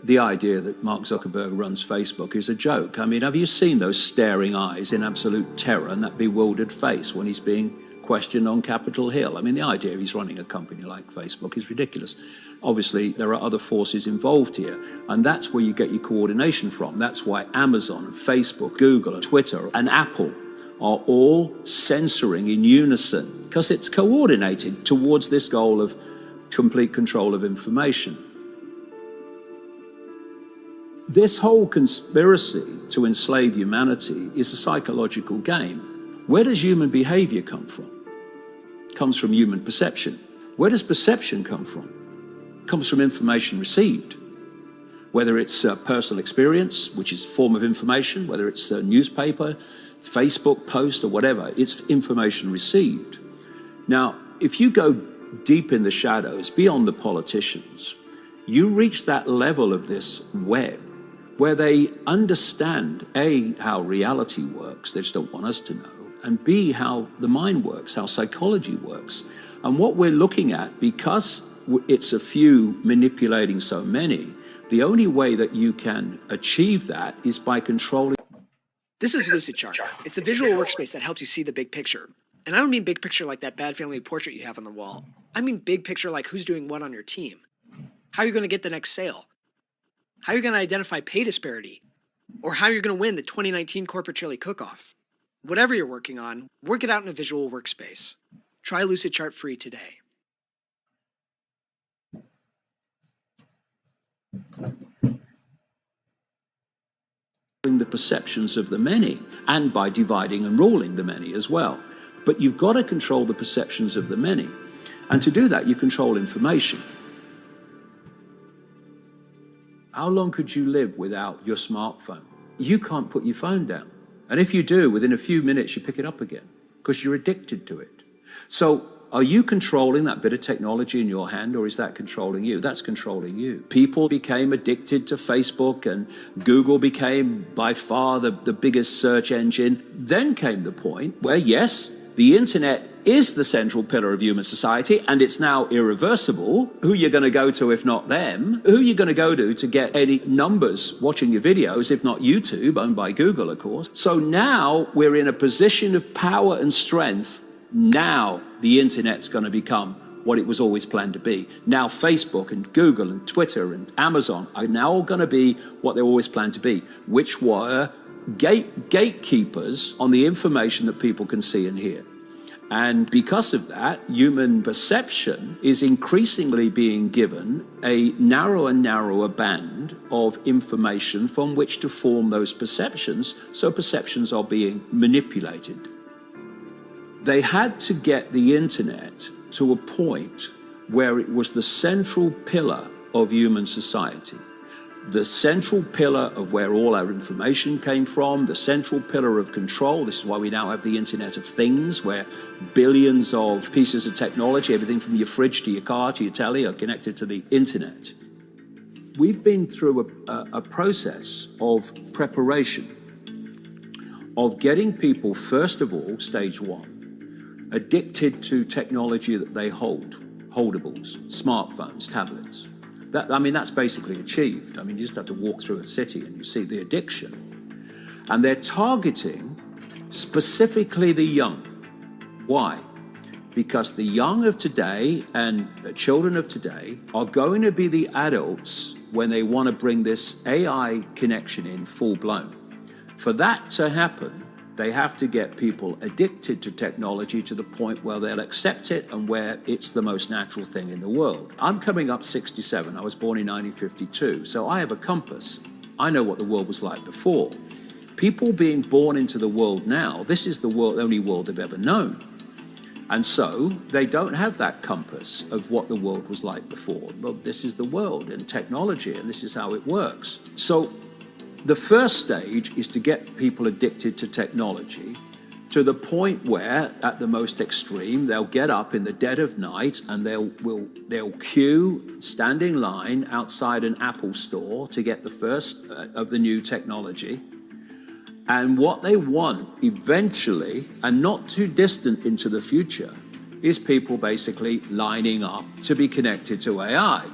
the idea that Mark Zuckerberg runs Facebook is a joke. I mean, have you seen those staring eyes in absolute terror and that bewildered face when he's being questioned on Capitol Hill? I mean, the idea he's running a company like Facebook is ridiculous. Obviously, there are other forces involved here, and that's where you get your coordination from. That's why Amazon, Facebook, Google, and Twitter, and Apple are all censoring in unison, because it's coordinated towards this goal of complete control of information. This whole conspiracy to enslave humanity is a psychological game. Where does human behavior come from? It comes from human perception. Where does perception come from? It comes from information received. Whether it's personal experience, which is a form of information, whether it's a newspaper, Facebook post, or whatever, it's information received. Now, if you go deep in the shadows, beyond the politicians, you reach that level of this web where they understand, A, how reality works, they just don't want us to know, and B, how the mind works, how psychology works. And what we're looking at, because it's a few manipulating so many, the only way that you can achieve that is by controlling. This is Lucidchart. It's a visual workspace that helps you see the big picture. And I don't mean big picture like that bad family portrait you have on the wall. I mean big picture like who's doing what on your team. How you're going to get the next sale. How you're going to identify pay disparity. Or how you're going to win the 2019 Corporate Chili Cook-Off. Whatever you're working on, work it out in a visual workspace. Try Lucidchart free today. The perceptions of the many, and by dividing and ruling the many as well. But you've got to control the perceptions of the many. And to do that, you control information. How long could you live without your smartphone? You can't put your phone down. And if you do, within a few minutes, you pick it up again because you're addicted to it. So are you controlling that bit of technology in your hand, or is that controlling you? That's controlling you. People became addicted to Facebook, and Google became by far the biggest search engine. Then came the point where, yes, the internet is the central pillar of human society, and it's now irreversible. Who are you going to go to if not them? Who are you going to go to get any numbers watching your videos if not YouTube, owned by Google, of course? So now we're in a position of power and strength. Now the internet's going to become what it was always planned to be. Now Facebook and Google and Twitter and Amazon are now going to be what they always planned to be, which were gatekeepers on the information that people can see and hear. And because of that, human perception is increasingly being given a narrower and narrower band of information from which to form those perceptions, so perceptions are being manipulated. They had to get the internet to a point where it was the central pillar of human society, the central pillar of where all our information came from, the central pillar of control. This is why we now have the Internet of Things, where billions of pieces of technology, everything from your fridge to your car to your telly, are connected to the internet. We've been through a process of preparation, of getting people, first of all, stage one, addicted to technology that they hold, holdables, smartphones, tablets. That's basically achieved. I mean, you just have to walk through a city and you see the addiction. And they're targeting specifically the young. Why? Because the young of today and the children of today are going to be the adults when they want to bring this AI connection in full blown. For that to happen, they have to get people addicted to technology to the point where they'll accept it and where it's the most natural thing in the world. I'm coming up 67. I was born in 1952, so I have a compass. I know what the world was like before. People being born into the world now, this is the only world they've ever known. And so they don't have that compass of what the world was like before. Well, this is the world and technology, and this is how it works. So the first stage is to get people addicted to technology to the point where, at the most extreme, they'll get up in the dead of night and they'll queue, stand in line outside an Apple store to get the first of the new technology. And what they want eventually, and not too distant into the future, is people basically lining up to be connected to AI.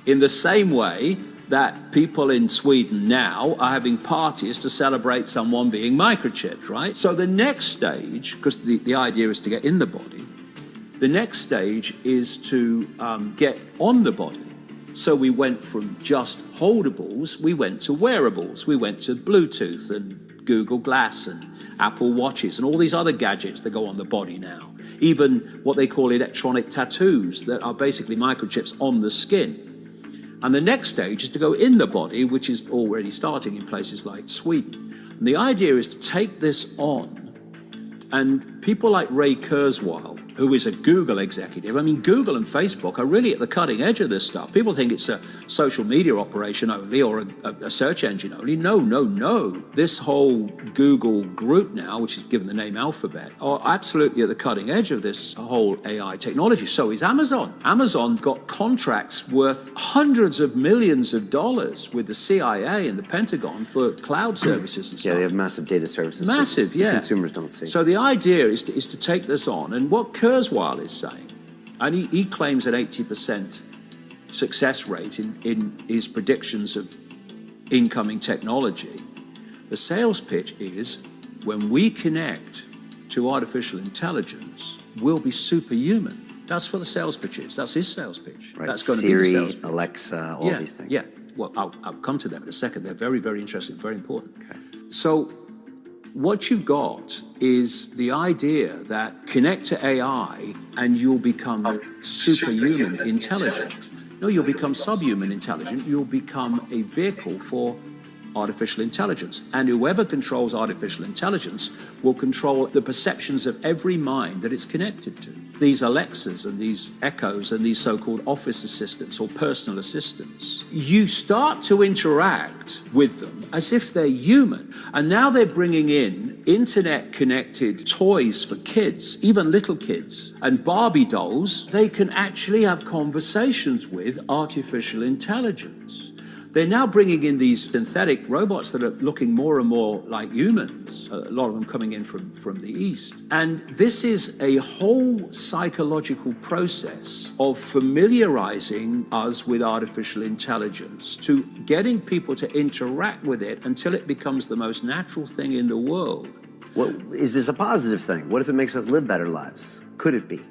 In the same way that people in Sweden now are having parties to celebrate someone being microchipped, right? So the next stage, because the idea is to get in the body, the next stage is to get on the body. So we went from just holdables, we went to wearables, we went to Bluetooth and Google Glass and Apple Watches and all these other gadgets that go on the body now. Even what they call electronic tattoos that are basically microchips on the skin. And the next stage is to go in the body, which is already starting in places like Sweden. And the idea is to take this on, and people like Ray Kurzweil, who is a Google executive. I mean, Google and Facebook are really at the cutting edge of this stuff. People think it's a social media operation only or a search engine only. No, no, no. This whole Google group now, which is given the name Alphabet, are absolutely at the cutting edge of this whole AI technology. So is Amazon. Amazon got contracts worth hundreds of millions of dollars with the CIA and the Pentagon for cloud services and stuff. Yeah, they have massive data services. Massive, yeah. Consumers don't see. So the idea is to take this on, and what Kurzweil is saying, and he claims an 80% success rate in his predictions of incoming technology. The sales pitch is, when we connect to artificial intelligence, we'll be superhuman. That's what the sales pitch is. That's his sales pitch. Right. That's going Siri, to be the sales pitch. Alexa, all these things. Yeah. Well, I'll come to them in a second. They're very, very interesting, very important. Okay. So what you've got is the idea that connect to AI and you'll become superhuman intelligent. No, you'll become subhuman intelligent. You'll become a vehicle for artificial intelligence. And whoever controls artificial intelligence will control the perceptions of every mind that it's connected to. These Alexas and these Echoes and these so-called office assistants or personal assistants, you start to interact with them as if they're human. And now they're bringing in internet-connected toys for kids, even little kids, and Barbie dolls. They can actually have conversations with artificial intelligence. They're now bringing in these synthetic robots that are looking more and more like humans, a lot of them coming in from the East. And this is a whole psychological process of familiarizing us with artificial intelligence, to getting people to interact with it until it becomes the most natural thing in the world. Well, is this a positive thing? What if it makes us live better lives? Could it be?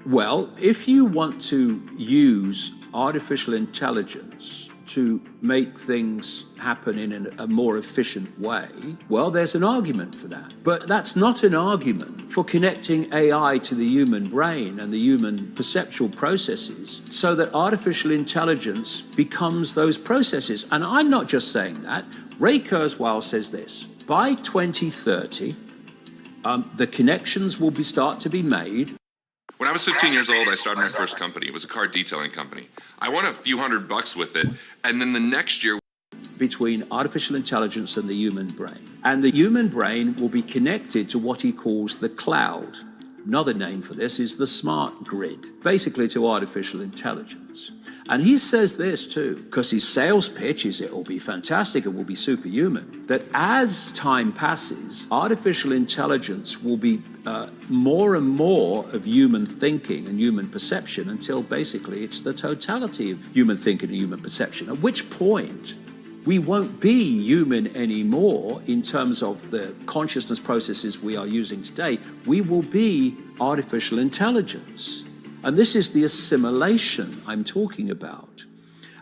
Well, if you want to use artificial intelligence to make things happen in a more efficient way, well, there's an argument for that. But that's not an argument for connecting AI to the human brain and the human perceptual processes so that artificial intelligence becomes those processes. And I'm not just saying that. Ray Kurzweil says this: by 2030, the connections will start to be made. When I was 15 years old, I started my first company. It was a car detailing company. I won a few $100 with it, and then the next year, between artificial intelligence and the human brain. And the human brain will be connected to what he calls the cloud. Another name for this is the smart grid, basically to artificial intelligence. And he says this too, because his sales pitch is it will be fantastic, it will be superhuman, that as time passes, artificial intelligence will be more and more of human thinking and human perception until basically it's the totality of human thinking and human perception, at which point we won't be human anymore in terms of the consciousness processes we are using today. We will be artificial intelligence. And this is the assimilation I'm talking about.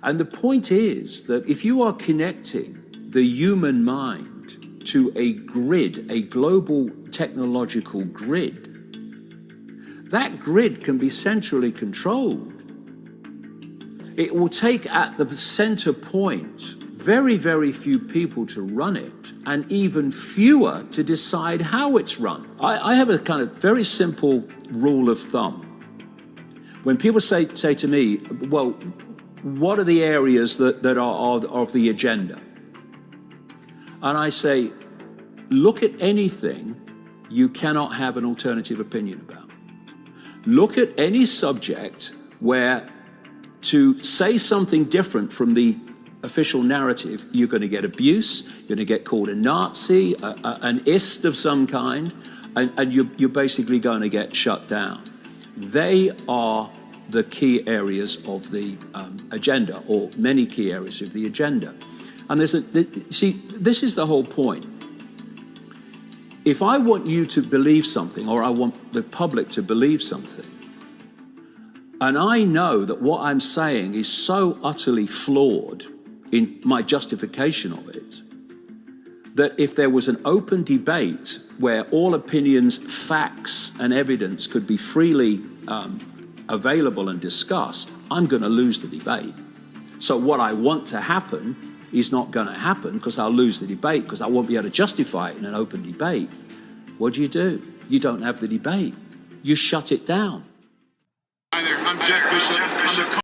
And the point is that if you are connecting the human mind to a grid, a global technological grid, that grid can be centrally controlled. It will take at the center point very, very few people to run it, and even fewer to decide how it's run. I have a kind of very simple rule of thumb. When people say to me, well, what are the areas that are of the agenda? And I say, look at anything you cannot have an alternative opinion about. Look at any subject where to say something different from the official narrative, you're going to get abuse, you're going to get called a Nazi, an ist of some kind, and you're basically going to get shut down. They are the key areas of the agenda, or many key areas of the agenda. And see, this is the whole point. If I want you to believe something, or I want the public to believe something, and I know that what I'm saying is so utterly flawed in my justification of it, that if there was an open debate where all opinions, facts, and evidence could be freely available and discussed, I'm going to lose the debate. So what I want to happen is not going to happen, because I'll lose the debate, because I won't be able to justify it in an open debate. What do? You don't have the debate. You shut it down. Hi there, I'm Jack Bishop. I'm the